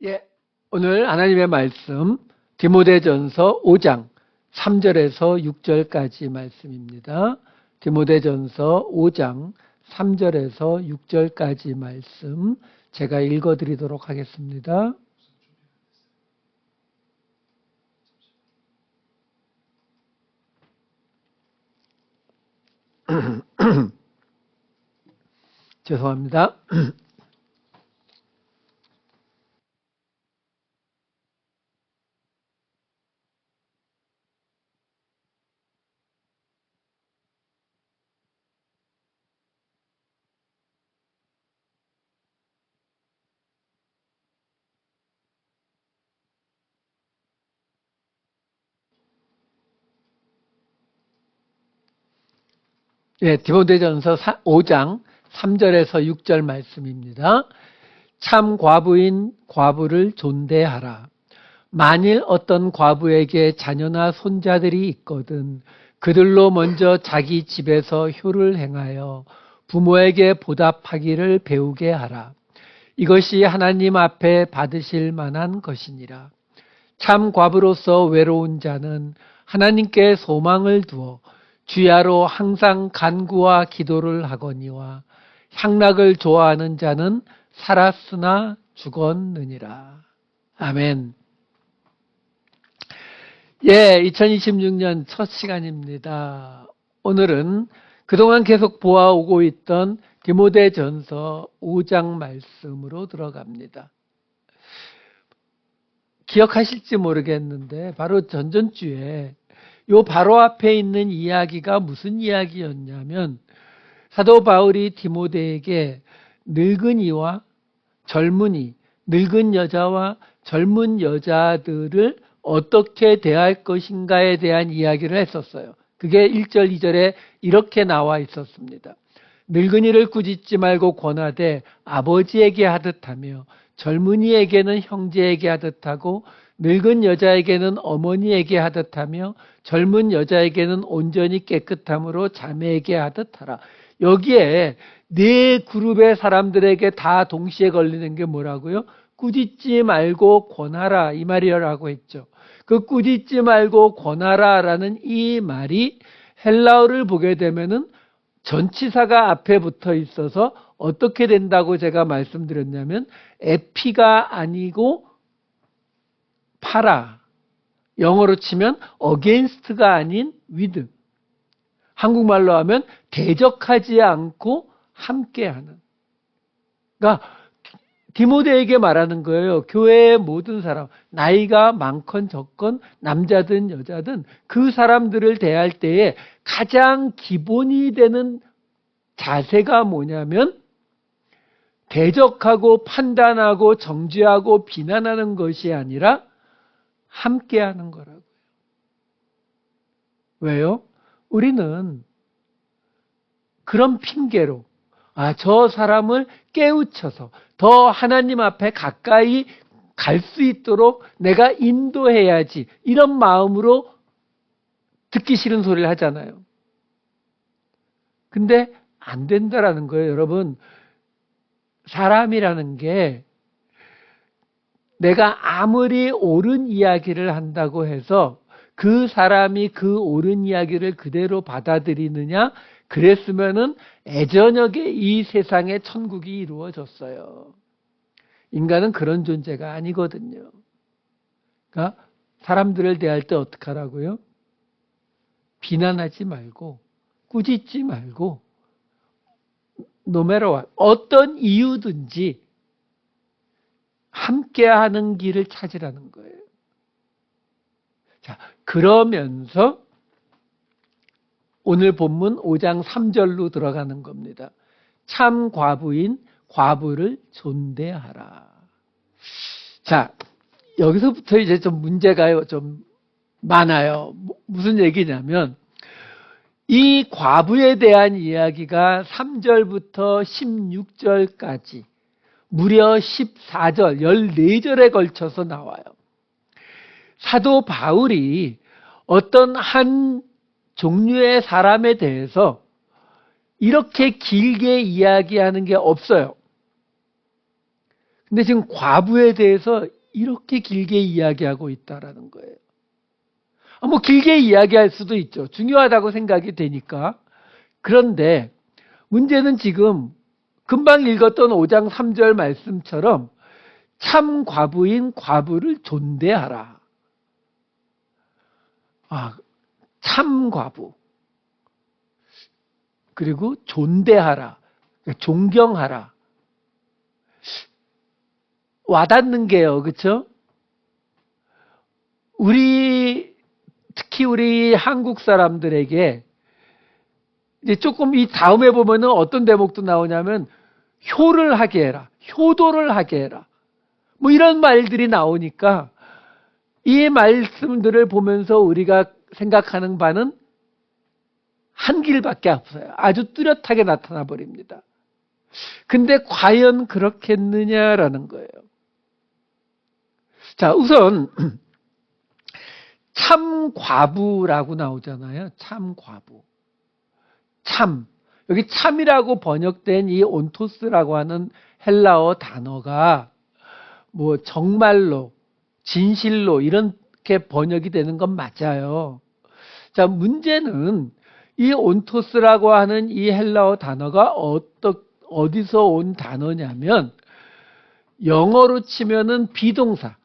예, 오늘 하나님의 말씀 디모데전서 5장 3절에서 6절까지 말씀입니다. 디모데전서 5장 3절에서 6절까지 말씀 제가 읽어드리도록 하겠습니다. 죄송합니다. 예, 디모데전서 5장 3절에서 6절 말씀입니다. 참 과부인 과부를 존대하라. 만일 어떤 과부에게 자녀나 손자들이 있거든 그들로 먼저 자기 집에서 효를 행하여 부모에게 보답하기를 배우게 하라. 이것이 하나님 앞에 받으실 만한 것이니라. 참 과부로서 외로운 자는 하나님께 소망을 두어 주야로 항상 간구와 기도를 하거니와 향락을 좋아하는 자는 살았으나 죽었느니라. 아멘. 예, 2026년 첫 시간입니다. 오늘은 그동안 계속 보아오고 있던 디모데전서 5장 말씀으로 들어갑니다. 기억하실지 모르겠는데 바로 전전주에 요 바로 앞에 있는 이야기가 무슨 이야기였냐면 사도 바울이 디모데에게 늙은이와 젊은이, 늙은 여자와 젊은 여자들을 어떻게 대할 것인가에 대한 이야기를 했었어요. 그게 1절, 2절에 이렇게 나와 있었습니다. 늙은이를 꾸짖지 말고 권하되 아버지에게 하듯 하며 젊은이에게는 형제에게 하듯 하고 늙은 여자에게는 어머니에게 하듯 하며 젊은 여자에게는 온전히 깨끗함으로 자매에게 하듯 하라. 여기에 네 그룹의 사람들에게 다 동시에 걸리는 게 뭐라고요? 꾸짖지 말고 권하라 이 말이라고 했죠. 그 꾸짖지 말고 권하라라는 이 말이 헬라어를 보게 되면은 전치사가 앞에 붙어 있어서 어떻게 된다고 제가 말씀드렸냐면 에피가 아니고 파라, 영어로 치면 against가 아닌 with, 한국말로 하면 대적하지 않고 함께하는. 그러니까 디모데에게 말하는 거예요. 교회의 모든 사람, 나이가 많건 적건 남자든 여자든 그 사람들을 대할 때에 가장 기본이 되는 자세가 뭐냐면 대적하고 판단하고 정죄하고 비난하는 것이 아니라 함께하는 거라고요. 왜요? 우리는 그런 핑계로 저 사람을 깨우쳐서 더 하나님 앞에 가까이 갈 수 있도록 내가 인도해야지 이런 마음으로 듣기 싫은 소리를 하잖아요. 근데 안 된다라는 거예요. 여러분, 사람이라는 게 내가 아무리 옳은 이야기를 한다고 해서 그 사람이 그 옳은 이야기를 그대로 받아들이느냐? 그랬으면은 애저녁에 이 세상에 천국이 이루어졌어요. 인간은 그런 존재가 아니거든요. 그러니까 사람들을 대할 때 어떻게 하라고요? 비난하지 말고 꾸짖지 말고 no matter what, 어떤 이유든지 함께하는 길을 찾으라는 거예요. 자, 그러면서 오늘 본문 5장 3절로 들어가는 겁니다. 참 과부인 과부를 존대하라. 자, 여기서부터 이제 좀 문제가 좀 많아요. 무슨 얘기냐면 이 과부에 대한 이야기가 3절부터 16절까지 무려 14절, 14절에 걸쳐서 나와요. 사도 바울이 어떤 한 종류의 사람에 대해서 이렇게 길게 이야기하는 게 없어요. 근데 지금 과부에 대해서 이렇게 길게 이야기하고 있다라는 거예요. 뭐 길게 이야기할 수도 있죠. 중요하다고 생각이 되니까. 그런데 문제는 지금 금방 읽었던 5장 3절 말씀처럼 참 과부인 과부를 존대하라. 참 과부. 그리고 존대하라. 존경하라. 와닿는 게요. 그렇죠? 특히 우리 한국 사람들에게 이제 조금 이 다음에 보면은 어떤 대목도 나오냐면 효를 하게 해라. 효도를 하게 해라. 뭐 이런 말들이 나오니까 이 말씀들을 보면서 우리가 생각하는 바는 한 길밖에 없어요. 아주 뚜렷하게 나타나 버립니다. 근데 과연 그렇겠느냐라는 거예요. 자, 우선 참 과부라고 나오잖아요. 참 과부. 참. 여기 참이라고 번역된 이 온토스라고 하는 헬라어 단어가 뭐 정말로, 진실로 이렇게 번역이 되는 건 맞아요. 자, 문제는 이 온토스라고 하는 이 헬라어 단어가 어디서 온 단어냐면 영어로 치면은 비동사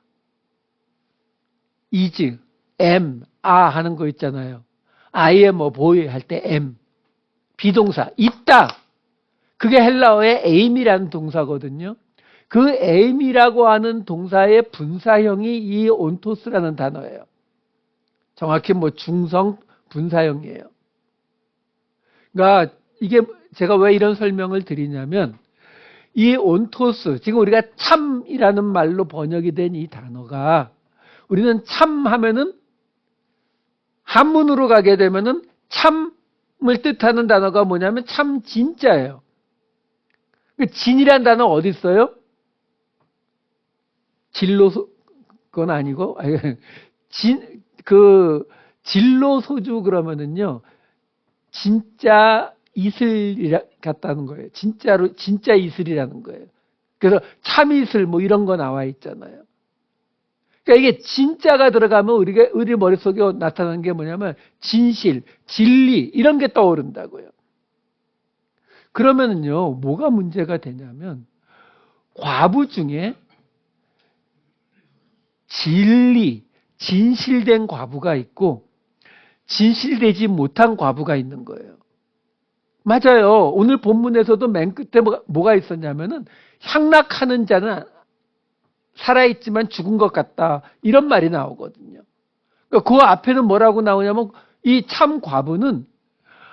is, am, are 하는 거 있잖아요. I am a boy 할 때 am. 비동사 있다. 그게 헬라어의 aim이라는 동사거든요. 그 aim이라고 하는 동사의 분사형이 이 온토스라는 단어예요. 정확히 뭐 중성 분사형이에요. 그러니까 이게 제가 왜 이런 설명을 드리냐면 이 온토스, 지금 우리가 참이라는 말로 번역이 된 이 단어가 우리는 참 하면은 한문으로 가게 되면은 참을 뜻하는 단어가 뭐냐면 참 진짜예요. 진이란 단어 어디 있어요? 그건 아니고 진로 소주 그러면은요 진짜 이슬 같다는 거예요. 진짜로 진짜 이슬이라는 거예요. 그래서 참이슬 뭐 이런 거 나와 있잖아요. 그러니까 이게 진짜가 들어가면 우리 머릿속에 나타나는 게 뭐냐면 진실, 진리 이런 게 떠오른다고요. 그러면은요 뭐가 문제가 되냐면 과부 중에 진리, 진실된 과부가 있고 진실되지 못한 과부가 있는 거예요. 맞아요. 오늘 본문에서도 맨 끝에 뭐가 있었냐면은 향락하는 자는 살아있지만 죽은 것 같다. 이런 말이 나오거든요. 그러니까 그 앞에는 뭐라고 나오냐면 이 참 과부는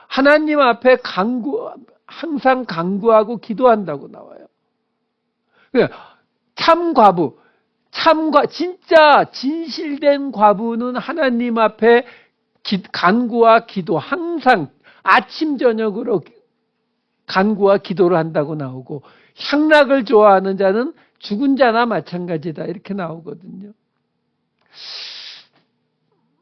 하나님 앞에 항상 간구하고 기도한다고 나와요. 그러니까 참 과부, 진짜 진실된 과부는 하나님 앞에 간구와 기도 항상 아침 저녁으로 간구와 기도를 한다고 나오고 향락을 좋아하는 자는 죽은 자나 마찬가지다 이렇게 나오거든요.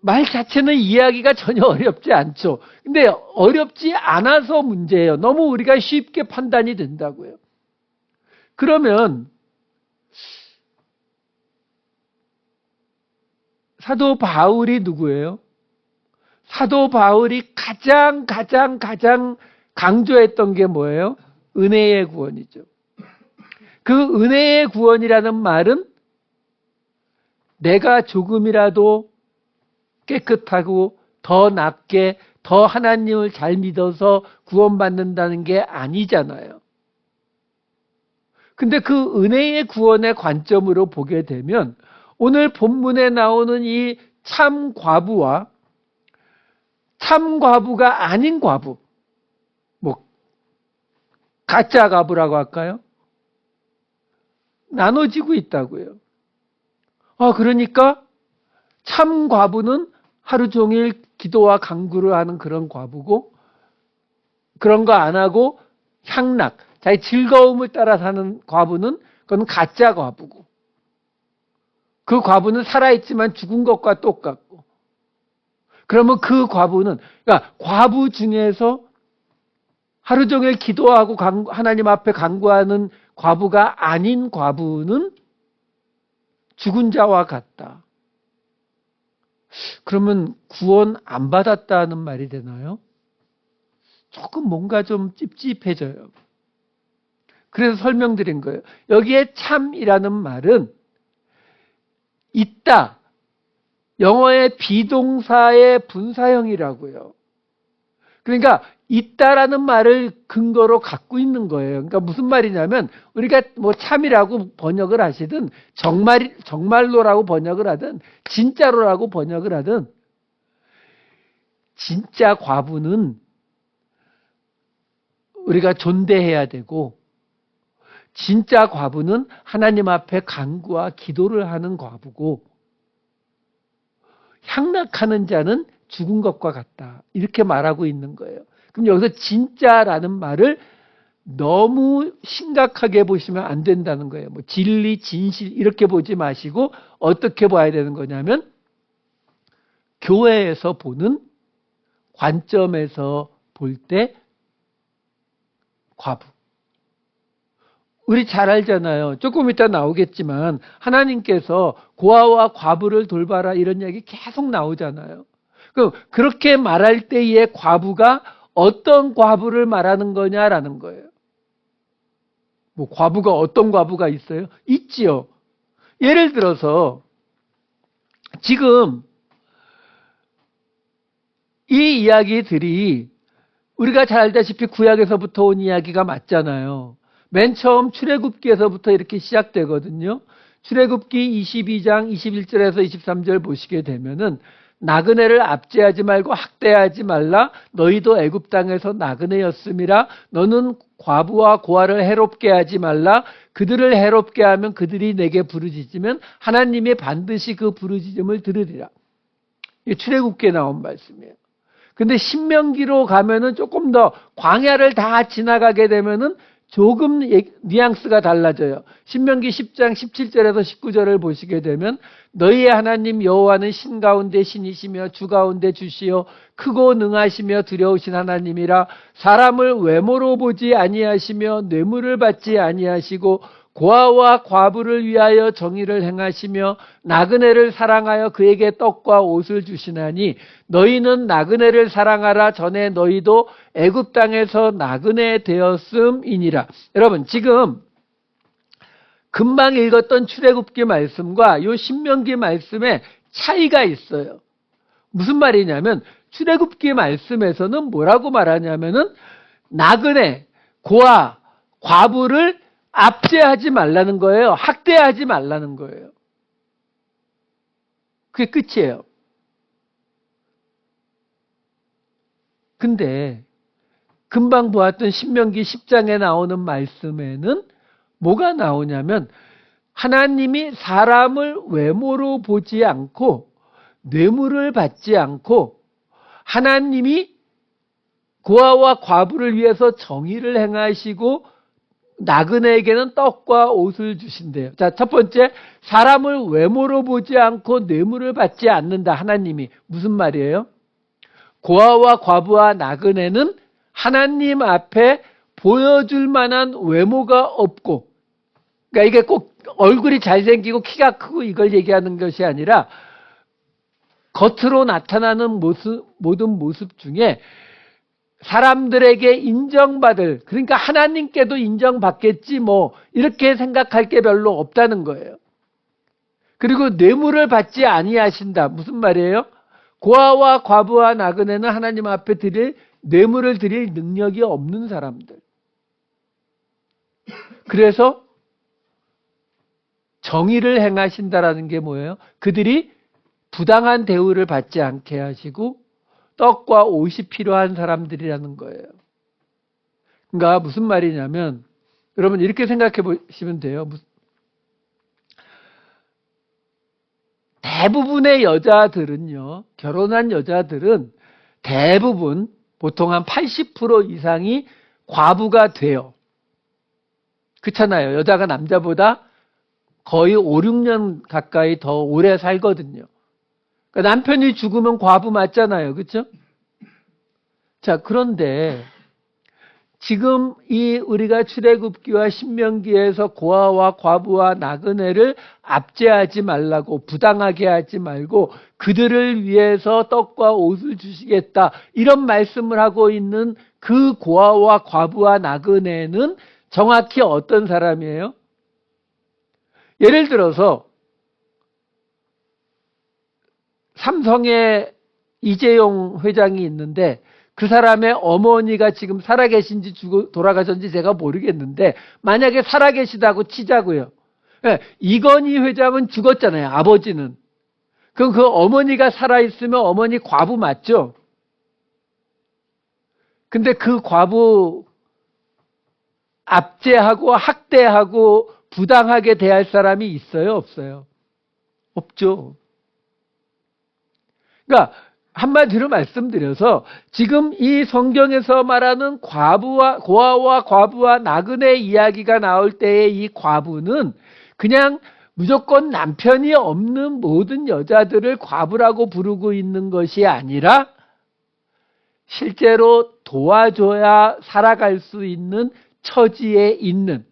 말 자체는 이해하기가 전혀 어렵지 않죠. 근데 어렵지 않아서 문제예요. 너무 우리가 쉽게 판단이 된다고요. 그러면 사도 바울이 누구예요? 사도 바울이 가장 강조했던 게 뭐예요? 은혜의 구원이죠. 그 은혜의 구원이라는 말은 내가 조금이라도 깨끗하고 더 낫게 더 하나님을 잘 믿어서 구원받는다는 게 아니잖아요. 근데 그 은혜의 구원의 관점으로 보게 되면 오늘 본문에 나오는 이 참 과부와 참 과부가 아닌 과부, 뭐 가짜 과부라고 할까요? 나눠지고 있다고요. 그러니까 참 과부는 하루 종일 기도와 간구를 하는 그런 과부고 그런 거 안 하고 향락, 자기 즐거움을 따라 사는 과부는 그건 가짜 과부고 그 과부는 살아있지만 죽은 것과 똑같고 그러면 그 과부는 그러니까 과부 중에서 하루 종일 기도하고 하나님 앞에 간구하는 과부가 아닌 과부는 죽은 자와 같다. 그러면 구원 안 받았다는 말이 되나요? 조금 뭔가 좀 찝찝해져요. 그래서 설명드린 거예요. 여기에 참이라는 말은 있다. 영어의 비동사의 분사형이라고요. 그러니까 있다라는 말을 근거로 갖고 있는 거예요. 그러니까 무슨 말이냐면 우리가 뭐 참이라고 번역을 하시든 정말로라고 번역을 하든 진짜로라고 번역을 하든 진짜 과부는 우리가 존대해야 되고 진짜 과부는 하나님 앞에 간구와 기도를 하는 과부고 향락하는 자는 죽은 것과 같다. 이렇게 말하고 있는 거예요. 그럼 여기서 진짜라는 말을 너무 심각하게 보시면 안 된다는 거예요. 뭐 진리, 진실 이렇게 보지 마시고 어떻게 봐야 되는 거냐면 교회에서 보는 관점에서 볼 때 과부. 우리 잘 알잖아요. 조금 이따 나오겠지만 하나님께서 고아와 과부를 돌봐라 이런 얘기 계속 나오잖아요. 그렇게 말할 때의 과부가 어떤 과부를 말하는 거냐라는 거예요. 뭐 과부가 어떤 과부가 있어요? 있지요. 예를 들어서 지금 이 이야기들이 우리가 잘 알다시피 구약에서부터 온 이야기가 맞잖아요. 맨 처음 출애굽기에서부터 이렇게 시작되거든요. 출애굽기 22장 21절에서 23절 보시게 되면은 나그네를 압제하지 말고 학대하지 말라. 너희도 애굽 땅에서 나그네였음이라. 너는 과부와 고아를 해롭게 하지 말라. 그들을 해롭게 하면 그들이 내게 부르짖으면 하나님이 반드시 그 부르짖음을 들으리라. 이게 출애굽기에 나온 말씀이에요. 근데 신명기로 가면은 조금 더 광야를 다 지나가게 되면은 조금 뉘앙스가 달라져요. 신명기 10장 17절에서 19절을 보시게 되면 너희의 하나님 여호와는 신 가운데 신이시며 주 가운데 주시요 크고 능하시며 두려우신 하나님이라. 사람을 외모로 보지 아니하시며 뇌물을 받지 아니하시고 고아와 과부를 위하여 정의를 행하시며 나그네를 사랑하여 그에게 떡과 옷을 주시나니 너희는 나그네를 사랑하라. 전에 너희도 애굽 땅에서 나그네 되었음이니라. 여러분 지금 금방 읽었던 출애굽기 말씀과 요 신명기 말씀에 차이가 있어요. 무슨 말이냐면 출애굽기 말씀에서는 뭐라고 말하냐면은 나그네, 고아, 과부를 압제하지 말라는 거예요. 학대하지 말라는 거예요. 그게 끝이에요. 근데 금방 보았던 신명기 10장에 나오는 말씀에는 뭐가 나오냐면 하나님이 사람을 외모로 보지 않고 뇌물을 받지 않고 하나님이 고아와 과부를 위해서 정의를 행하시고 나그네에게는 떡과 옷을 주신대요. 자, 첫 번째, 사람을 외모로 보지 않고 뇌물을 받지 않는다. 하나님이. 무슨 말이에요? 고아와 과부와 나그네는 하나님 앞에 보여줄 만한 외모가 없고, 그러니까 이게 꼭 얼굴이 잘생기고 키가 크고 이걸 얘기하는 것이 아니라 겉으로 나타나는 모든 모습 중에 사람들에게 인정받을, 그러니까 하나님께도 인정받겠지 뭐 이렇게 생각할 게 별로 없다는 거예요. 그리고 뇌물을 받지 아니하신다. 무슨 말이에요? 고아와 과부와 나그네는 하나님 앞에 뇌물을 드릴 능력이 없는 사람들. 그래서 정의를 행하신다라는 게 뭐예요? 그들이 부당한 대우를 받지 않게 하시고 떡과 옷이 필요한 사람들이라는 거예요. 그러니까 무슨 말이냐면 여러분 이렇게 생각해 보시면 돼요. 대부분의 여자들은요, 결혼한 여자들은 대부분 보통 한 80% 이상이 과부가 돼요. 그렇잖아요. 여자가 남자보다 거의 5, 6년 가까이 더 오래 살거든요. 그러니까 남편이 죽으면 과부 맞잖아요. 그렇죠? 자, 그런데 지금 이 우리가 출애굽기와 신명기에서 고아와 과부와 나그네를 압제하지 말라고, 부당하게 하지 말고 그들을 위해서 떡과 옷을 주시겠다, 이런 말씀을 하고 있는 그 고아와 과부와 나그네는 정확히 어떤 사람이에요? 예를 들어서 삼성의 이재용 회장이 있는데 그 사람의 어머니가 지금 살아계신지 돌아가셨는지 제가 모르겠는데, 만약에 살아계시다고 치자고요. 이건희 회장은 죽었잖아요, 아버지는. 그럼 그 어머니가 살아있으면 어머니 과부 맞죠? 근데 그 과부 압제하고 학대하고 부당하게 대할 사람이 있어요, 없어요? 없죠. 그러니까 한마디로 말씀드려서 지금 이 성경에서 말하는 고아와 과부와 나그네 이야기가 나올 때의 이 과부는 그냥 무조건 남편이 없는 모든 여자들을 과부라고 부르고 있는 것이 아니라 실제로 도와줘야 살아갈 수 있는 처지에 있는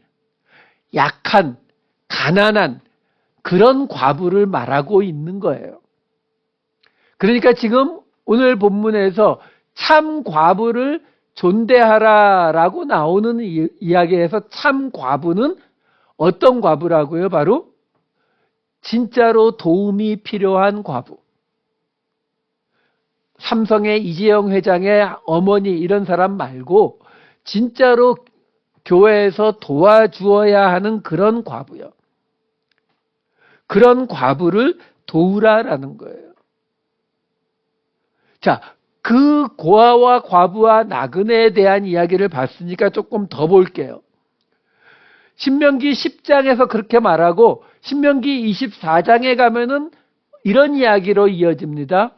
약한, 가난한 그런 과부를 말하고 있는 거예요. 그러니까 지금 오늘 본문에서 참 과부를 존대하라라고 나오는 이야기에서 참 과부는 어떤 과부라고요? 바로 진짜로 도움이 필요한 과부. 삼성의 이재용 회장의 어머니 이런 사람 말고 진짜로 교회에서 도와주어야 하는 그런 과부요. 그런 과부를 도우라라는 거예요. 자, 그 고아와 과부와 나그네에 대한 이야기를 봤으니까 조금 더 볼게요. 신명기 10장에서 그렇게 말하고 신명기 24장에 가면은 이런 이야기로 이어집니다.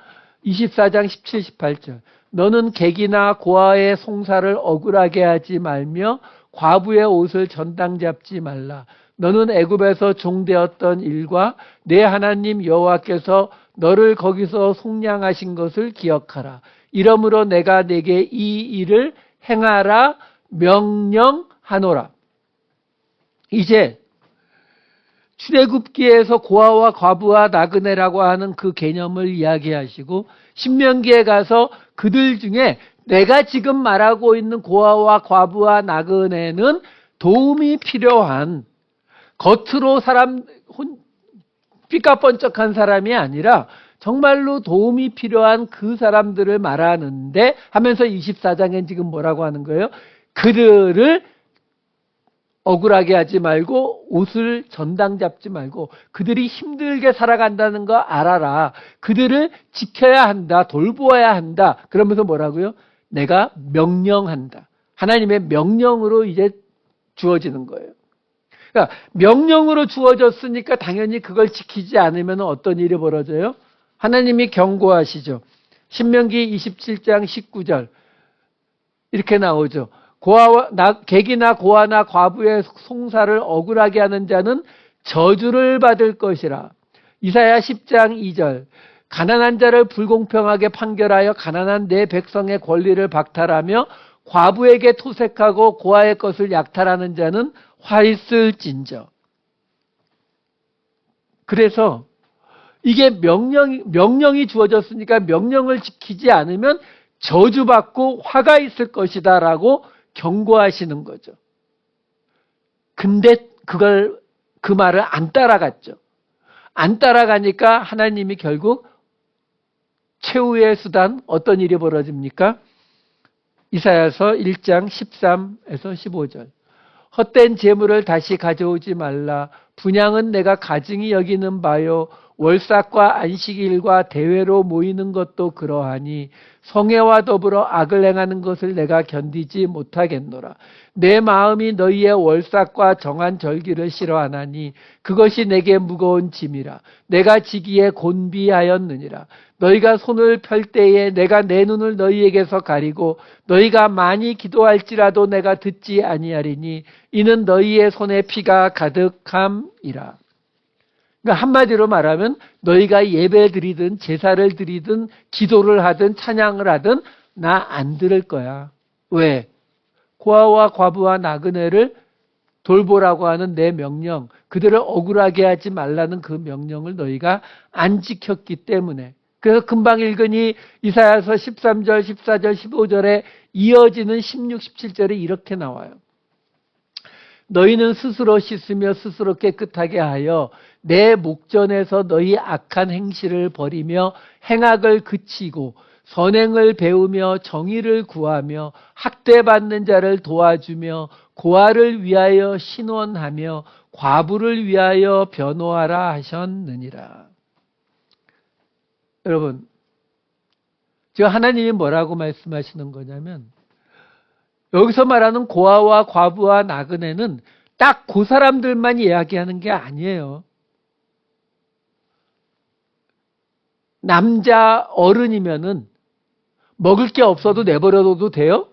24장 17, 18절. 너는 객이나 고아의 송사를 억울하게 하지 말며 과부의 옷을 전당 잡지 말라. 너는 애굽에서 종되었던 일과 내 하나님 여호와께서 너를 거기서 속량하신 것을 기억하라. 이러므로 내가 내게 이 일을 행하라 명령하노라. 이제 출애굽기에서 고아와 과부와 나그네라고 하는 그 개념을 이야기하시고 신명기에 가서 그들 중에 내가 지금 말하고 있는 고아와 과부와 나그네는 도움이 필요한, 겉으로 삐까번쩍한 사람이 아니라 정말로 도움이 필요한 그 사람들을 말하는데 하면서 24장엔 지금 뭐라고 하는 거예요? 그들을 억울하게 하지 말고 옷을 전당 잡지 말고 그들이 힘들게 살아간다는 거 알아라. 그들을 지켜야 한다. 돌보아야 한다. 그러면서 뭐라고요? 내가 명령한다. 하나님의 명령으로 이제 주어지는 거예요. 그러니까 명령으로 주어졌으니까 당연히 그걸 지키지 않으면 어떤 일이 벌어져요? 하나님이 경고하시죠. 신명기 27장 19절 이렇게 나오죠. 객이나 고아나 과부의 송사를 억울하게 하는 자는 저주를 받을 것이라. 이사야 10장 2절 가난한 자를 불공평하게 판결하여 가난한 내 백성의 권리를 박탈하며 과부에게 토색하고 고아의 것을 약탈하는 자는 화 있을진저. 그래서 이게 명령이 주어졌으니까 명령을 지키지 않으면 저주받고 화가 있을 것이다 라고 경고하시는 거죠. 근데 그 말을 안 따라갔죠. 안 따라가니까 하나님이 결국 최후의 수단 어떤 일이 벌어집니까? 이사야서 1장 13에서 15절. 헛된 재물을 다시 가져오지 말라. 분향은 내가 가증히 여기는 바요. 월삭과 안식일과 대회로 모이는 것도 그러하니 성애와 더불어 악을 행하는 것을 내가 견디지 못하겠노라. 내 마음이 너희의 월삭과 정한 절기를 싫어하나니 그것이 내게 무거운 짐이라. 내가 지기에 곤비하였느니라. 너희가 손을 펼 때에 내가 내 눈을 너희에게서 가리고 너희가 많이 기도할지라도 내가 듣지 아니하리니 이는 너희의 손에 피가 가득함이라. 그러니까 한마디로 말하면 너희가 예배 드리든 제사를 드리든 기도를 하든 찬양을 하든 나 안 들을 거야. 왜? 고아와 과부와 나그네를 돌보라고 하는 내 명령, 그들을 억울하게 하지 말라는 그 명령을 너희가 안 지켰기 때문에. 그래서 금방 읽으니 이사야서 13절, 14절, 15절에 이어지는 16, 17절에 이렇게 나와요. 너희는 스스로 씻으며 스스로 깨끗하게 하여 내 목전에서 너희 악한 행실을 버리며 행악을 그치고 선행을 배우며 정의를 구하며 학대받는 자를 도와주며 고아를 위하여 신원하며 과부를 위하여 변호하라 하셨느니라. 여러분, 지금 하나님이 뭐라고 말씀하시는 거냐면 여기서 말하는 고아와 과부와 나그네는 딱 그 사람들만 이야기하는 게 아니에요. 남자 어른이면은 먹을 게 없어도 내버려둬도 돼요?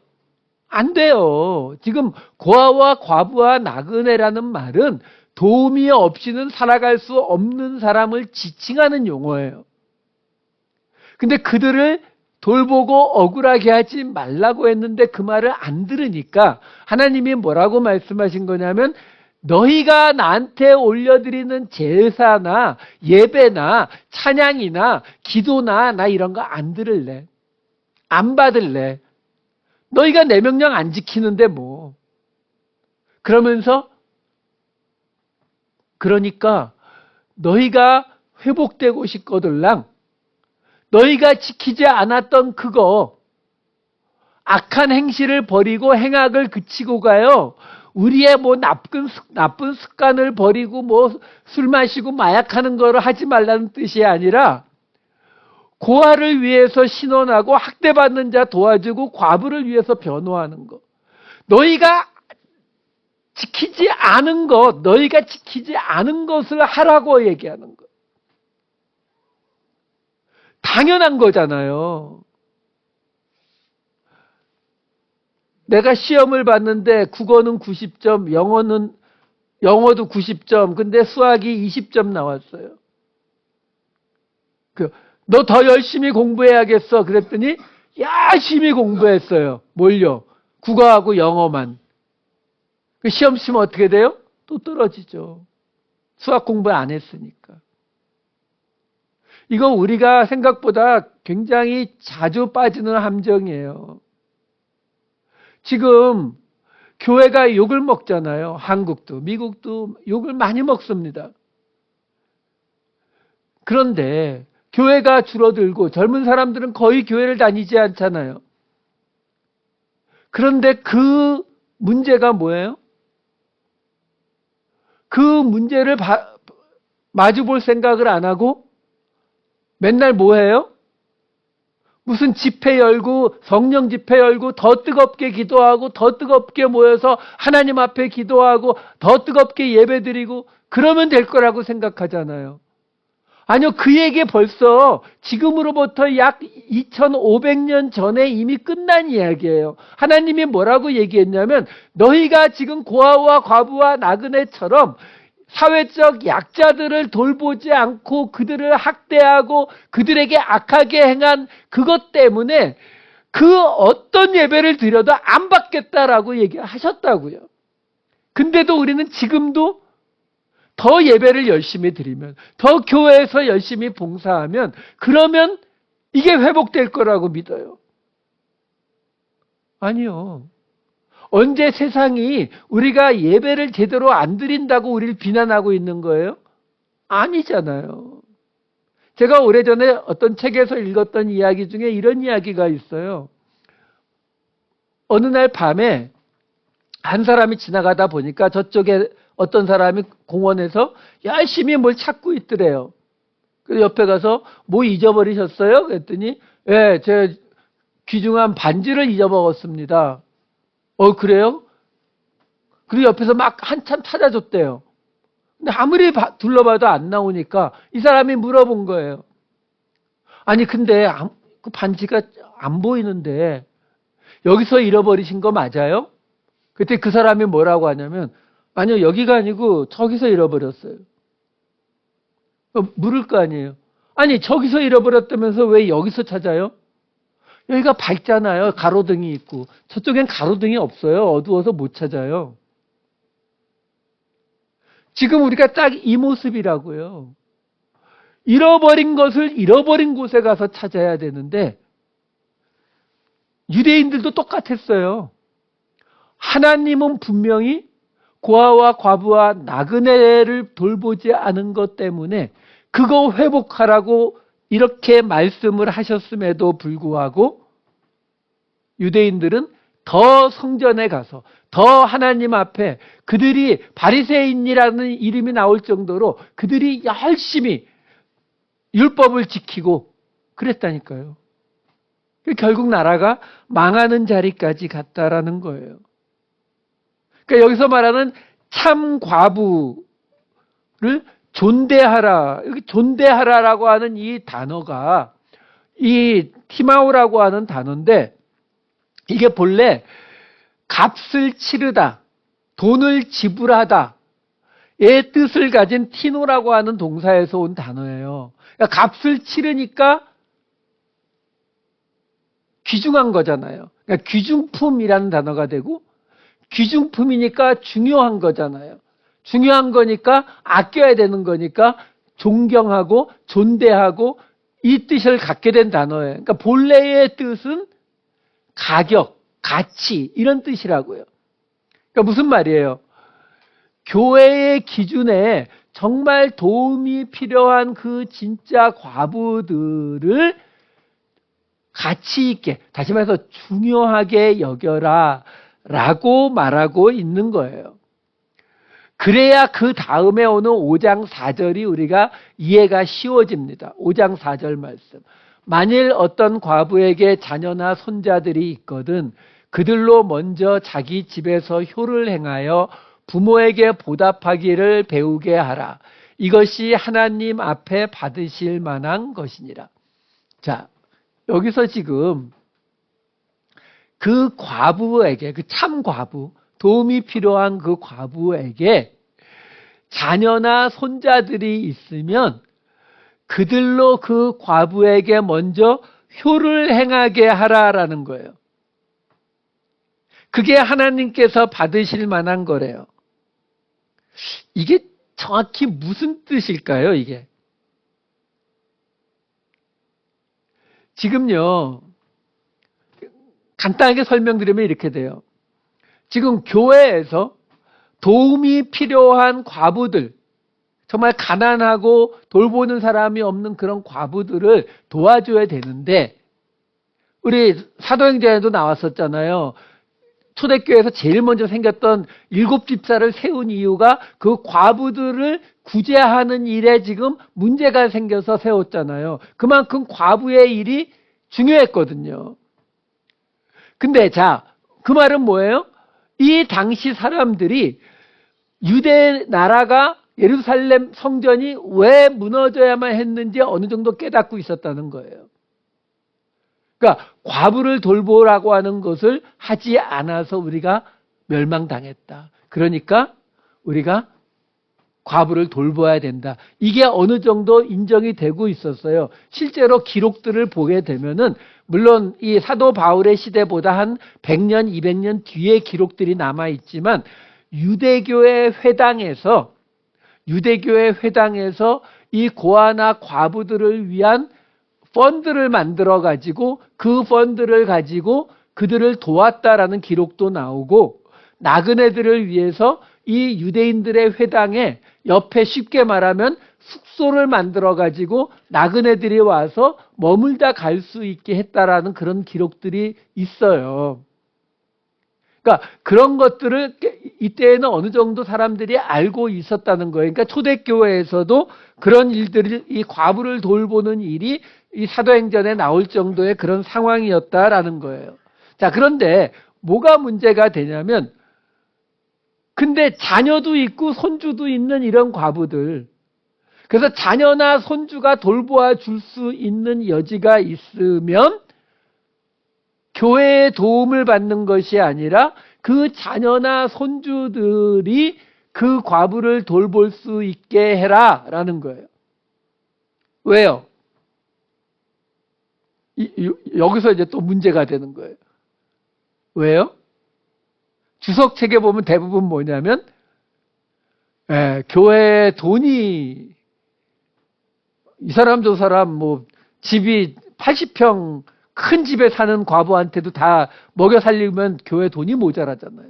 안 돼요. 지금 고아와 과부와 나그네라는 말은 도움이 없이는 살아갈 수 없는 사람을 지칭하는 용어예요. 근데 그들을 돌보고 억울하게 하지 말라고 했는데 그 말을 안 들으니까 하나님이 뭐라고 말씀하신 거냐면 너희가 나한테 올려드리는 제사나 예배나 찬양이나 기도나 나 이런 거 안 들을래. 안 받을래. 너희가 내 명령 안 지키는데 뭐. 그러면서 그러니까 너희가 회복되고 싶거들랑 너희가 지키지 않았던 그거 악한 행실을 버리고 행악을 그치고 가요. 우리의 뭐 나쁜 습관을 버리고 뭐 술 마시고 마약하는 거를 하지 말라는 뜻이 아니라 고아를 위해서 신원하고 학대받는 자 도와주고 과부를 위해서 변호하는 것. 너희가 지키지 않은 것, 너희가 지키지 않은 것을 하라고 얘기하는 것. 당연한 거잖아요. 내가 시험을 봤는데 국어는 90점, 영어도 90점, 근데 수학이 20점 나왔어요. 너 더 열심히 공부해야겠어. 그랬더니 열심히 공부했어요. 뭘요? 국어하고 영어만. 시험 치면 어떻게 돼요? 또 떨어지죠. 수학 공부 안 했으니까. 이거 우리가 생각보다 굉장히 자주 빠지는 함정이에요. 지금 교회가 욕을 먹잖아요. 한국도 미국도 욕을 많이 먹습니다. 그런데 교회가 줄어들고 젊은 사람들은 거의 교회를 다니지 않잖아요. 그런데 그 문제가 뭐예요? 그 문제를 마주 볼 생각을 안 하고 맨날 뭐 해요? 무슨 집회 열고 성령 집회 열고 더 뜨겁게 기도하고 더 뜨겁게 모여서 하나님 앞에 기도하고 더 뜨겁게 예배드리고 그러면 될 거라고 생각하잖아요. 아니요, 그 얘기 벌써 지금으로부터 약 2500년 전에 이미 끝난 이야기예요. 하나님이 뭐라고 얘기했냐면 너희가 지금 고아와 과부와 나그네처럼 사회적 약자들을 돌보지 않고 그들을 학대하고 그들에게 악하게 행한 그것 때문에 그 어떤 예배를 드려도 안 받겠다라고 얘기하셨다고요. 근데도 우리는 지금도 더 예배를 열심히 드리면, 더 교회에서 열심히 봉사하면, 그러면 이게 회복될 거라고 믿어요. 아니요. 언제 세상이 우리가 예배를 제대로 안 드린다고 우리를 비난하고 있는 거예요? 아니잖아요. 제가 오래전에 어떤 책에서 읽었던 이야기 중에 이런 이야기가 있어요. 어느 날 밤에 한 사람이 지나가다 보니까 저쪽에 어떤 사람이 공원에서 열심히 뭘 찾고 있더래요. 그 옆에 가서 뭐 잊어버리셨어요? 그랬더니 예, 제 귀중한 반지를 잊어먹었습니다. 그래요? 그리고 옆에서 막 한참 찾아줬대요. 근데 아무리 둘러봐도 안 나오니까 이 사람이 물어본 거예요. 아니 근데 그 반지가 안 보이는데 여기서 잃어버리신 거 맞아요? 그때 그 사람이 뭐라고 하냐면 아니요, 여기가 아니고 저기서 잃어버렸어요. 물을 거 아니에요. 아니 저기서 잃어버렸다면서 왜 여기서 찾아요? 여기가 밝잖아요. 가로등이 있고. 저쪽엔 가로등이 없어요. 어두워서 못 찾아요. 지금 우리가 딱 이 모습이라고요. 잃어버린 것을 잃어버린 곳에 가서 찾아야 되는데 유대인들도 똑같았어요. 하나님은 분명히 고아와 과부와 나그네를 돌보지 않은 것 때문에 그거 회복하라고 이렇게 말씀을 하셨음에도 불구하고 유대인들은 더 성전에 가서 더 하나님 앞에 그들이 바리새인이라는 이름이 나올 정도로 그들이 열심히 율법을 지키고 그랬다니까요. 결국 나라가 망하는 자리까지 갔다라는 거예요. 그러니까 여기서 말하는 참 과부를 존대하라. 여기 존대하라라고 하는 이 단어가 이 티마오라고 하는 단어인데 이게 본래 값을 치르다, 돈을 지불하다 의 뜻을 가진 티노라고 하는 동사에서 온 단어예요. 그러니까 값을 치르니까 귀중한 거잖아요. 그러니까 귀중품이라는 단어가 되고 귀중품이니까 중요한 거잖아요. 중요한 거니까 아껴야 되는 거니까 존경하고 존대하고 이 뜻을 갖게 된 단어예요. 그러니까 본래의 뜻은 가격, 가치 이런 뜻이라고요. 그러니까 무슨 말이에요? 교회의 기준에 정말 도움이 필요한 그 진짜 과부들을 가치 있게, 다시 말해서 중요하게 여겨라 라고 말하고 있는 거예요. 그래야 그 다음에 오는 5장 4절이 우리가 이해가 쉬워집니다. 5장 4절 말씀. 만일 어떤 과부에게 자녀나 손자들이 있거든 그들로 먼저 자기 집에서 효를 행하여 부모에게 보답하기를 배우게 하라. 이것이 하나님 앞에 받으실 만한 것이니라. 자, 여기서 지금 그 과부에게, 그 참 과부, 도움이 필요한 그 과부에게 자녀나 손자들이 있으면 그들로 그 과부에게 먼저 효를 행하게 하라라는 거예요. 그게 하나님께서 받으실 만한 거래요. 이게 정확히 무슨 뜻일까요, 이게? 지금요, 간단하게 설명드리면 이렇게 돼요. 지금 교회에서 도움이 필요한 과부들, 정말 가난하고 돌보는 사람이 없는 그런 과부들을 도와줘야 되는데, 우리 사도행전에도 나왔었잖아요. 초대교회에서 제일 먼저 생겼던 7집사를 세운 이유가 그 과부들을 구제하는 일에 지금 문제가 생겨서 세웠잖아요. 그만큼 과부의 일이 중요했거든요. 근데 자, 그 말은 뭐예요? 이 당시 사람들이 유대 나라가 예루살렘 성전이 왜 무너져야만 했는지 어느 정도 깨닫고 있었다는 거예요. 그러니까 과부를 돌보라고 하는 것을 하지 않아서 우리가 멸망당했다. 그러니까 우리가 과부를 돌봐야 된다. 이게 어느 정도 인정이 되고 있었어요. 실제로 기록들을 보게 되면은 물론 이 사도 바울의 시대보다 한 100년, 200년 뒤에 기록들이 남아 있지만 유대교의 회당에서 이 고아나 과부들을 위한 펀드를 만들어 가지고 그 펀드를 가지고 그들을 도왔다라는 기록도 나오고 나그네들을 위해서 이 유대인들의 회당에 옆에 쉽게 말하면 숙소를 만들어 가지고 나그네들이 와서 머물다 갈 수 있게 했다라는 그런 기록들이 있어요. 그러니까 그런 것들을 이때에는 어느 정도 사람들이 알고 있었다는 거예요. 그러니까 초대교회에서도 그런 일들이, 이 과부를 돌보는 일이 이 사도행전에 나올 정도의 그런 상황이었다라는 거예요. 자, 그런데 뭐가 문제가 되냐면, 근데 자녀도 있고 손주도 있는 이런 과부들, 그래서 자녀나 손주가 돌보아 줄 수 있는 여지가 있으면 교회의 도움을 받는 것이 아니라 그 자녀나 손주들이 그 과부를 돌볼 수 있게 해라라는 거예요. 왜요? 여기서 이제 또 문제가 되는 거예요. 왜요? 주석 책에 보면 대부분 뭐냐면 교회 돈이 이 사람 저 사람 뭐 집이 80평 큰 집에 사는 과부한테도 다 먹여 살리면 교회 돈이 모자라잖아요.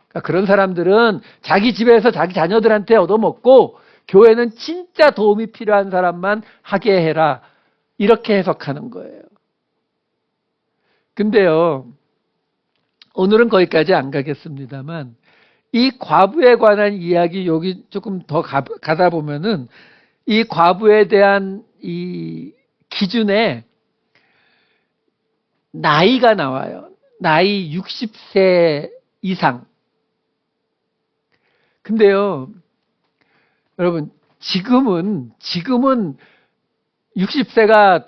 그러니까 그런 사람들은 자기 집에서 자기 자녀들한테 얻어먹고 교회는 진짜 도움이 필요한 사람만 하게 해라. 이렇게 해석하는 거예요. 근데요, 오늘은 거기까지 안 가겠습니다만 이 과부에 관한 이야기 여기 조금 더 가다 보면은 이 과부에 대한 이 기준에 나이가 나와요. 나이 60세 이상. 근데요, 여러분, 지금은 60세가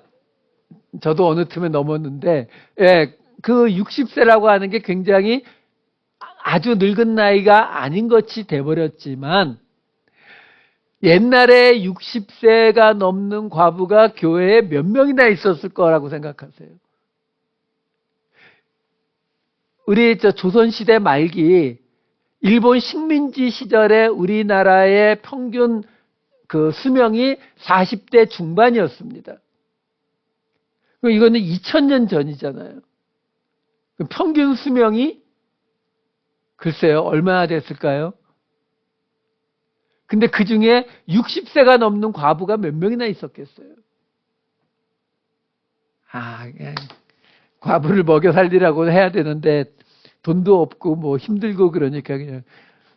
저도 어느 틈에 넘었는데, 그 60세라고 하는 게 굉장히 아주 늙은 나이가 아닌 것이 돼버렸지만, 옛날에 60세가 넘는 과부가 교회에 몇 명이나 있었을 거라고 생각하세요? 우리 조선시대 말기 일본 식민지 시절에 우리나라의 평균 그 수명이 40대 중반이었습니다. 이거는 2000년 전이잖아요. 평균 수명이 글쎄요, 얼마나 됐을까요? 근데 그 중에 60세가 넘는 과부가 몇 명이나 있었겠어요? 그냥 과부를 먹여 살리라고 해야 되는데 돈도 없고 뭐 힘들고 그러니까 그냥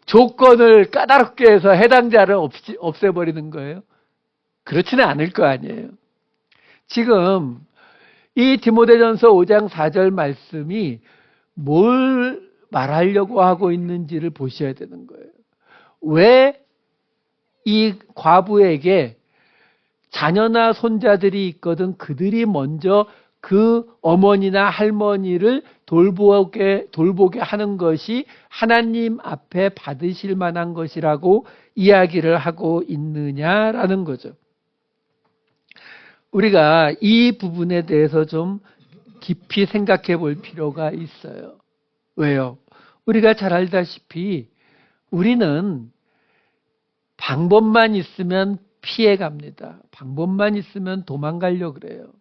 조건을 까다롭게 해서 해당자를 없애버리는 거예요. 그렇지는 않을 거 아니에요. 지금 이 디모데전서 5장 4절 말씀이 뭘 말하려고 하고 있는지를 보셔야 되는 거예요. 왜 이 과부에게 자녀나 손자들이 있거든 그들이 먼저 그 어머니나 할머니를 돌보게 하는 것이 하나님 앞에 받으실 만한 것이라고 이야기를 하고 있느냐라는 거죠. 우리가 이 부분에 대해서 좀 깊이 생각해 볼 필요가 있어요. 왜요? 우리가 잘 알다시피 우리는 방법만 있으면 피해 갑니다. 방법만 있으면 도망가려고 그래요.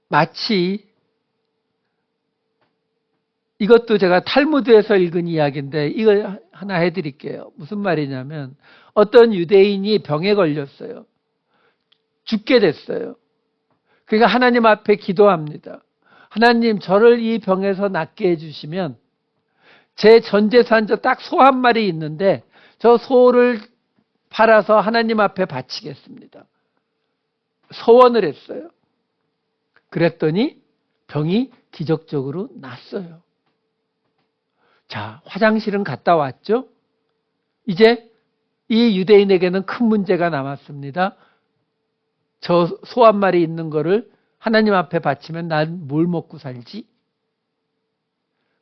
마치 이것도 제가 탈무드에서 읽은 이야기인데 이거 하나 해드릴게요. 무슨 말이냐면 어떤 유대인이 병에 걸렸어요. 죽게 됐어요. 그러니까 하나님 앞에 기도합니다. 하나님, 저를 이 병에서 낫게 해주시면 제 전 재산 딱 소 한 마리 있는데 저 소를 팔아서 하나님 앞에 바치겠습니다. 소원을 했어요. 그랬더니 병이 기적적으로 낫어요. 자, 화장실은 갔다 왔죠? 이제 이 유대인에게는 큰 문제가 남았습니다. 저 소 한 마리 있는 거를 하나님 앞에 바치면 난 뭘 먹고 살지?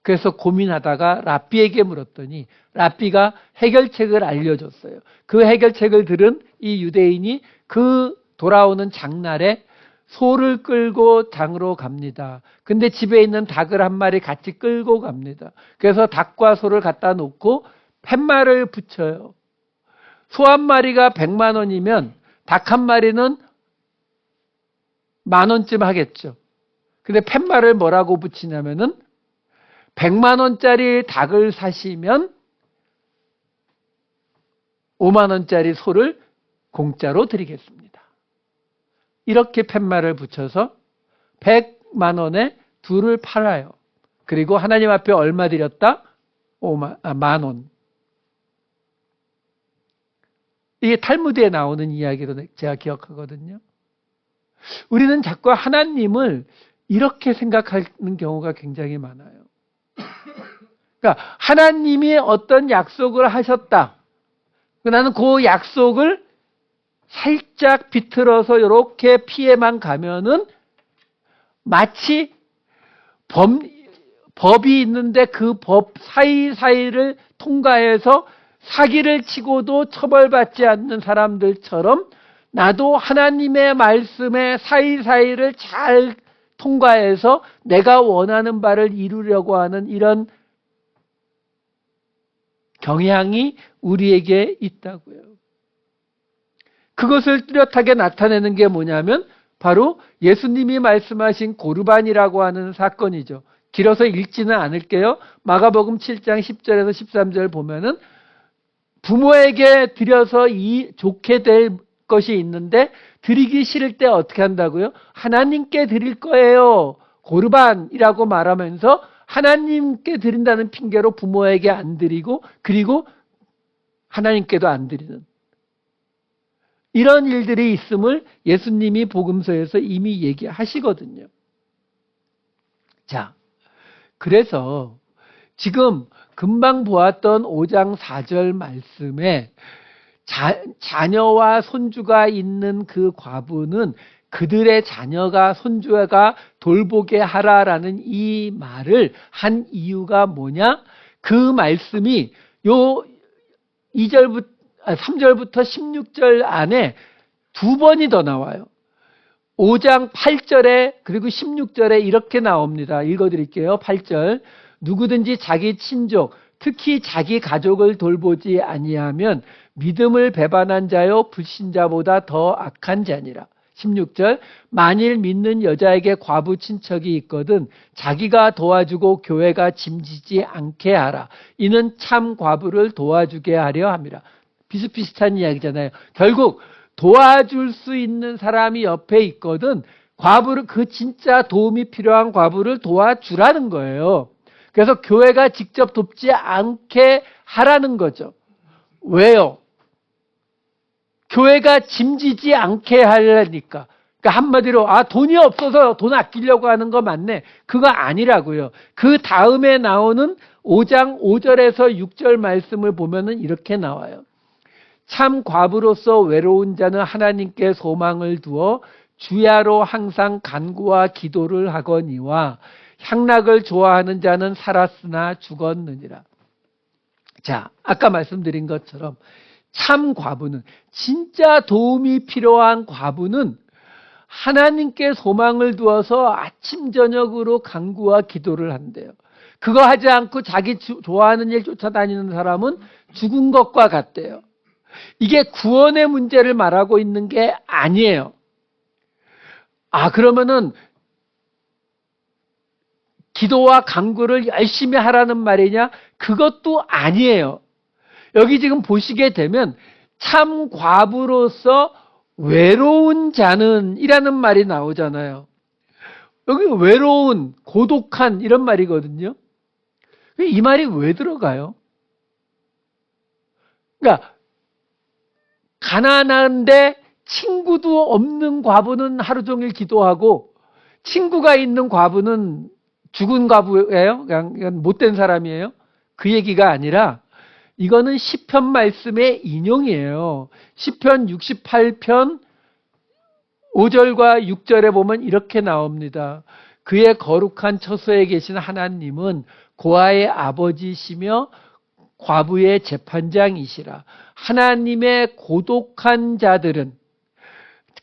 그래서 고민하다가 랍비에게 물었더니 랍비가 해결책을 알려줬어요. 그 해결책을 들은 이 유대인이 그 돌아오는 장날에 소를 끌고 장으로 갑니다. 근데 집에 있는 닭을 한 마리 같이 끌고 갑니다. 그래서 닭과 소를 갖다 놓고 팻말을 붙여요. 소 한 마리가 100만 원이면 닭 한 마리는 10,000원쯤 하겠죠. 근데 팻말을 뭐라고 붙이냐면은 100만 원짜리 닭을 사시면 5만 원짜리 소를 공짜로 드리겠습니다. 이렇게 팻말을 붙여서 100만 원에 둘을 팔아요. 그리고 하나님 앞에 얼마 드렸다? 1만 원. 이게 탈무드에 나오는 이야기로 제가 기억하거든요. 우리는 자꾸 하나님을 이렇게 생각하는 경우가 굉장히 많아요. 그러니까 하나님이 어떤 약속을 하셨다. 나는 그 약속을 살짝 비틀어서 이렇게 피해만 가면은 마치 법이 있는데 그 법 사이사이를 통과해서 사기를 치고도 처벌받지 않는 사람들처럼 나도 하나님의 말씀의 사이사이를 잘 통과해서 내가 원하는 바를 이루려고 하는 이런 경향이 우리에게 있다고요. 그것을 뚜렷하게 나타내는 게 뭐냐면 바로 예수님이 말씀하신 고르반이라고 하는 사건이죠. 길어서 읽지는 않을게요. 마가복음 7장 10절에서 13절 보면은 부모에게 드려서 좋게 될 것이 있는데 드리기 싫을 때 어떻게 한다고요? 하나님께 드릴 거예요. 고르반이라고 말하면서 하나님께 드린다는 핑계로 부모에게 안 드리고 그리고 하나님께도 안 드리는 이런 일들이 있음을 예수님이 복음서에서 이미 얘기하시거든요. 자, 그래서 지금 금방 보았던 5장 4절 말씀에 자녀와 손주가 있는 그 과부는 그들의 자녀가 손주가 돌보게 하라라는 이 말을 한 이유가 뭐냐? 그 말씀이 요 3절부터 16절 안에 두 번이 더 나와요. 5장 8절에 그리고 16절에 이렇게 나옵니다. 읽어드릴게요. 8절. 누구든지 자기 친족, 특히 자기 가족을 돌보지 아니하면 믿음을 배반한 자요 불신자보다 더 악한 자니라. 16절. 만일 믿는 여자에게 과부 친척이 있거든 자기가 도와주고 교회가 짐지지 않게 하라. 이는 참 과부를 도와주게 하려 함이라. 비슷비슷한 이야기잖아요. 결국 도와줄 수 있는 사람이 옆에 있거든 과부를 그 진짜 도움이 필요한 과부를 도와주라는 거예요. 그래서 교회가 직접 돕지 않게 하라는 거죠. 왜요? 교회가 짐지지 않게 하려니까. 그러니까 한마디로 돈이 없어서 돈 아끼려고 하는 거 맞네. 그거 아니라고요. 그 다음에 나오는 5장 5절에서 6절 말씀을 보면은 이렇게 나와요. 참 과부로서 외로운 자는 하나님께 소망을 두어 주야로 항상 간구와 기도를 하거니와 향락을 좋아하는 자는 살았으나 죽었느니라. 자, 아까 말씀드린 것처럼 참 과부는 진짜 도움이 필요한 과부는 하나님께 소망을 두어서 아침 저녁으로 간구와 기도를 한대요. 그거 하지 않고 자기 좋아하는 일 쫓아다니는 사람은 죽은 것과 같대요. 이게 구원의 문제를 말하고 있는 게 아니에요. 그러면은 기도와 간구를 열심히 하라는 말이냐? 그것도 아니에요. 여기 지금 보시게 되면 참 과부로서 외로운 자는 이라는 말이 나오잖아요. 여기 외로운, 고독한 이런 말이거든요. 이 말이 왜 들어가요? 그러니까 가난한데 친구도 없는 과부는 하루 종일 기도하고 친구가 있는 과부는 죽은 과부예요? 그냥 못된 사람이에요? 그 얘기가 아니라 이거는 시편 말씀의 인용이에요. 시편 68편 5절과 6절에 보면 이렇게 나옵니다. 그의 거룩한 처소에 계신 하나님은 고아의 아버지시며 과부의 재판장이시라. 하나님의 고독한 자들은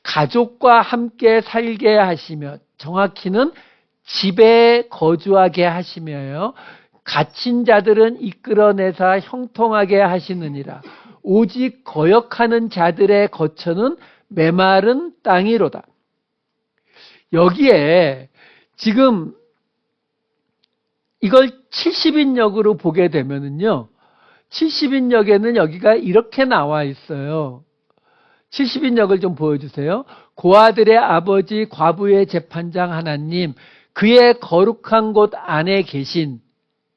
가족과 함께 살게 하시며 정확히는 집에 거주하게 하시며요. 갇힌 자들은 이끌어내사 형통하게 하시느니라. 오직 거역하는 자들의 거처는 메마른 땅이로다. 여기에 지금 이걸 70인역으로 보게 되면은요. 70인역에는 여기가 이렇게 나와 있어요. 70인역을 좀 보여주세요. 고아들의 아버지 과부의 재판장 하나님 그의 거룩한 곳 안에 계신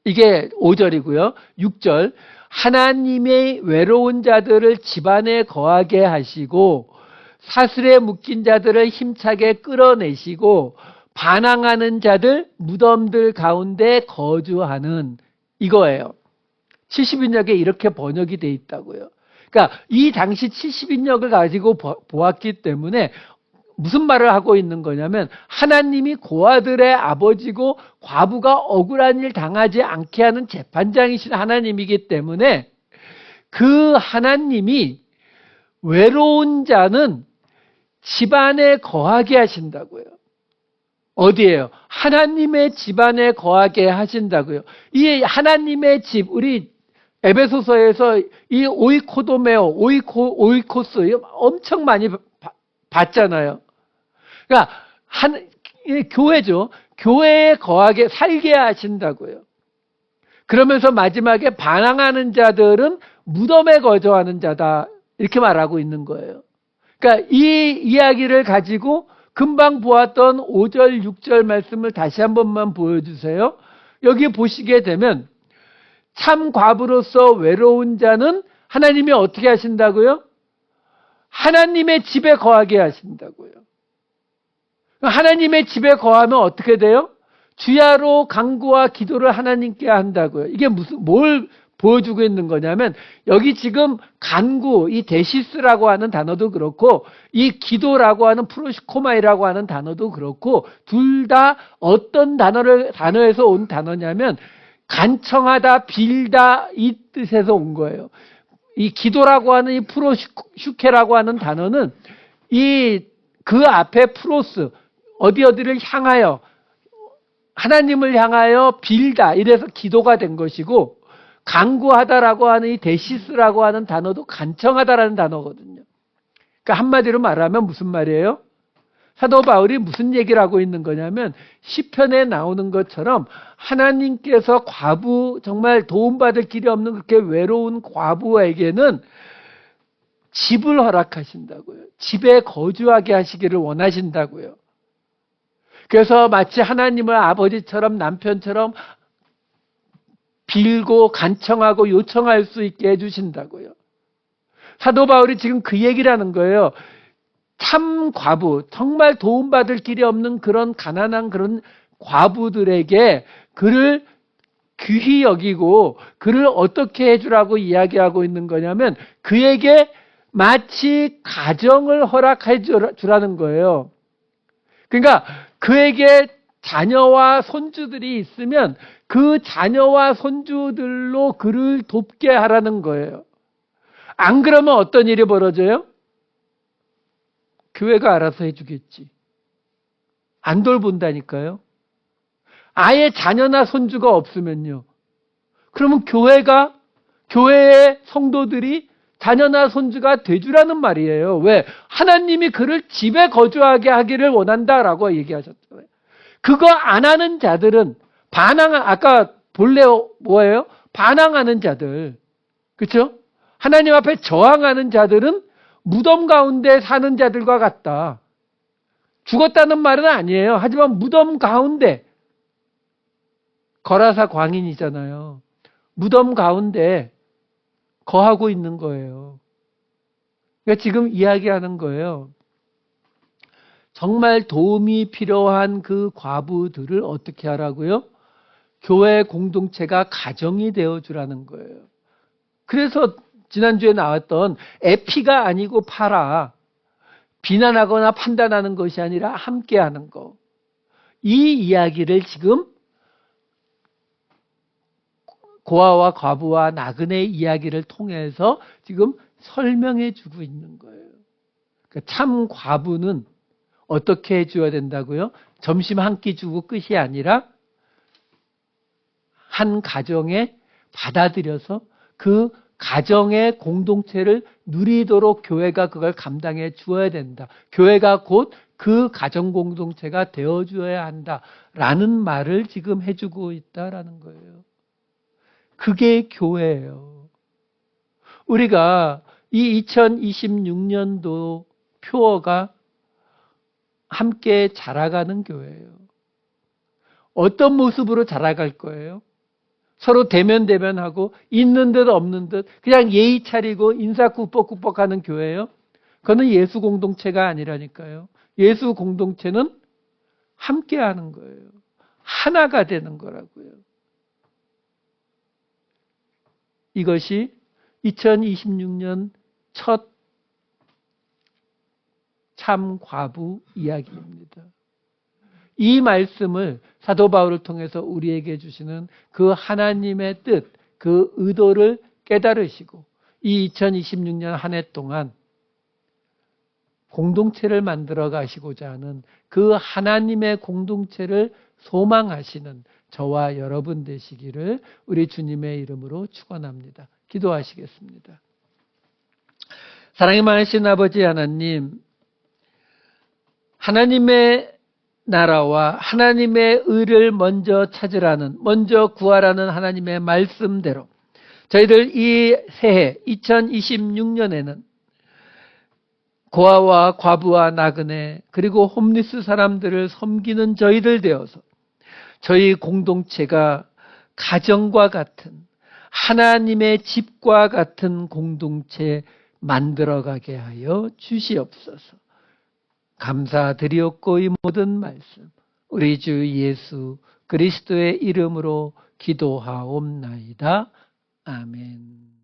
이게 5절이고요. 6절 하나님의 외로운 자들을 집안에 거하게 하시고 사슬에 묶인 자들을 힘차게 끌어내시고 반항하는 자들 무덤들 가운데 거주하는 이거예요. 70인역에 이렇게 번역이 돼 있다고요. 그러니까 이 당시 70인역을 가지고 보았기 때문에 무슨 말을 하고 있는 거냐면 하나님이 고아들의 아버지고 과부가 억울한 일 당하지 않게 하는 재판장이신 하나님이기 때문에 그 하나님이 외로운 자는 집안에 거하게 하신다고요. 어디에요? 하나님의 집안에 거하게 하신다고요. 이 하나님의 집, 우리 에베소서에서 이 오이코도메오, 오이코스 엄청 많이 봤잖아요. 그러니까 교회죠. 교회에 거하게 살게 하신다고요. 그러면서 마지막에 반항하는 자들은 무덤에 거주하는 자다. 이렇게 말하고 있는 거예요. 그러니까 이 이야기를 가지고 금방 보았던 5절, 6절 말씀을 다시 한 번만 보여주세요. 여기 보시게 되면 참 과부로서 외로운 자는 하나님이 어떻게 하신다고요? 하나님의 집에 거하게 하신다고요. 하나님의 집에 거하면 어떻게 돼요? 주야로 간구와 기도를 하나님께 한다고요. 이게 뭘 보여주고 있는 거냐면 여기 지금 간구, 이 데시스라고 하는 단어도 그렇고 이 기도라고 하는 프로시코마이라고 하는 단어도 그렇고 둘 다 어떤 단어에서 온 단어냐면 간청하다, 빌다 이 뜻에서 온 거예요. 이 기도라고 하는 이 프로슈케라고 하는 단어는 그 앞에 프로스 어디를 향하여 하나님을 향하여 빌다 이래서 기도가 된 것이고 간구하다라고 하는 이 데시스라고 하는 단어도 간청하다라는 단어거든요. 그러니까 한마디로 말하면 무슨 말이에요? 사도 바울이 무슨 얘기를 하고 있는 거냐면 시편에 나오는 것처럼 하나님께서 과부 정말 도움받을 길이 없는 그렇게 외로운 과부에게는 집을 허락하신다고요. 집에 거주하게 하시기를 원하신다고요. 그래서 마치 하나님을 아버지처럼 남편처럼 빌고 간청하고 요청할 수 있게 해주신다고요. 사도 바울이 지금 그 얘기를 하는 거예요. 참 과부, 정말 도움받을 길이 없는 그런 가난한 그런 과부들에게 그를 귀히 여기고 그를 어떻게 해주라고 이야기하고 있는 거냐면 그에게 마치 가정을 허락해 주라는 거예요. 그러니까 그에게 자녀와 손주들이 있으면 그 자녀와 손주들로 그를 돕게 하라는 거예요. 안 그러면 어떤 일이 벌어져요? 교회가 알아서 해주겠지. 안 돌본다니까요. 아예 자녀나 손주가 없으면요. 그러면 교회의 성도들이 자녀나 손주가 돼주라는 말이에요. 왜? 하나님이 그를 집에 거주하게 하기를 원한다라고 얘기하셨잖아요. 그거 안 하는 자들은 아까 본래 뭐예요? 반항하는 자들. 그렇죠? 하나님 앞에 저항하는 자들은 무덤 가운데 사는 자들과 같다. 죽었다는 말은 아니에요. 하지만 무덤 가운데 거라사 광인이잖아요. 무덤 가운데 거하고 있는 거예요. 그러니까 지금 이야기하는 거예요. 정말 도움이 필요한 그 과부들을 어떻게 하라고요? 교회 공동체가 가정이 되어주라는 거예요. 그래서 지난주에 나왔던 에피가 아니고 파라, 비난하거나 판단하는 것이 아니라 함께하는 거. 이 이야기를 지금 고아와 과부와 나그네의 이야기를 통해서 지금 설명해 주고 있는 거예요. 그러니까 참 과부는 어떻게 해줘야 된다고요? 점심 한 끼 주고 끝이 아니라 한 가정에 받아들여서 그 가정의 공동체를 누리도록 교회가 그걸 감당해 주어야 된다. 교회가 곧 그 가정 공동체가 되어 주어야 한다라는 말을 지금 해주고 있다라는 거예요. 그게 교회예요. 우리가 이 2026년도 표어가 함께 자라가는 교회예요. 어떤 모습으로 자라갈 거예요? 서로 대면하고 있는 듯 없는 듯 그냥 예의 차리고 인사 꾸벅꾸벅 하는 교회예요? 그거는 예수 공동체가 아니라니까요. 예수 공동체는 함께 하는 거예요. 하나가 되는 거라고요. 이것이 2026년 첫 참 과부 이야기입니다. 이 말씀을 사도 바울을 통해서 우리에게 주시는 그 하나님의 뜻, 그 의도를 깨달으시고 이 2026년 한 해 동안 공동체를 만들어 가시고자 하는 그 하나님의 공동체를 소망하시는 저와 여러분 되시기를 우리 주님의 이름으로 축원합니다. 기도하시겠습니다. 사랑이 많으신 아버지 하나님, 하나님의 나라와 하나님의 의를 먼저 찾으라는, 먼저 구하라는 하나님의 말씀대로 저희들 이 새해 2026년에는 고아와 과부와 나그네 그리고 홈리스 사람들을 섬기는 저희들 되어서 저희 공동체가 가정과 같은 하나님의 집과 같은 공동체 만들어가게 하여 주시옵소서. 감사드리옵고 이 모든 말씀 우리 주 예수 그리스도의 이름으로 기도하옵나이다. 아멘.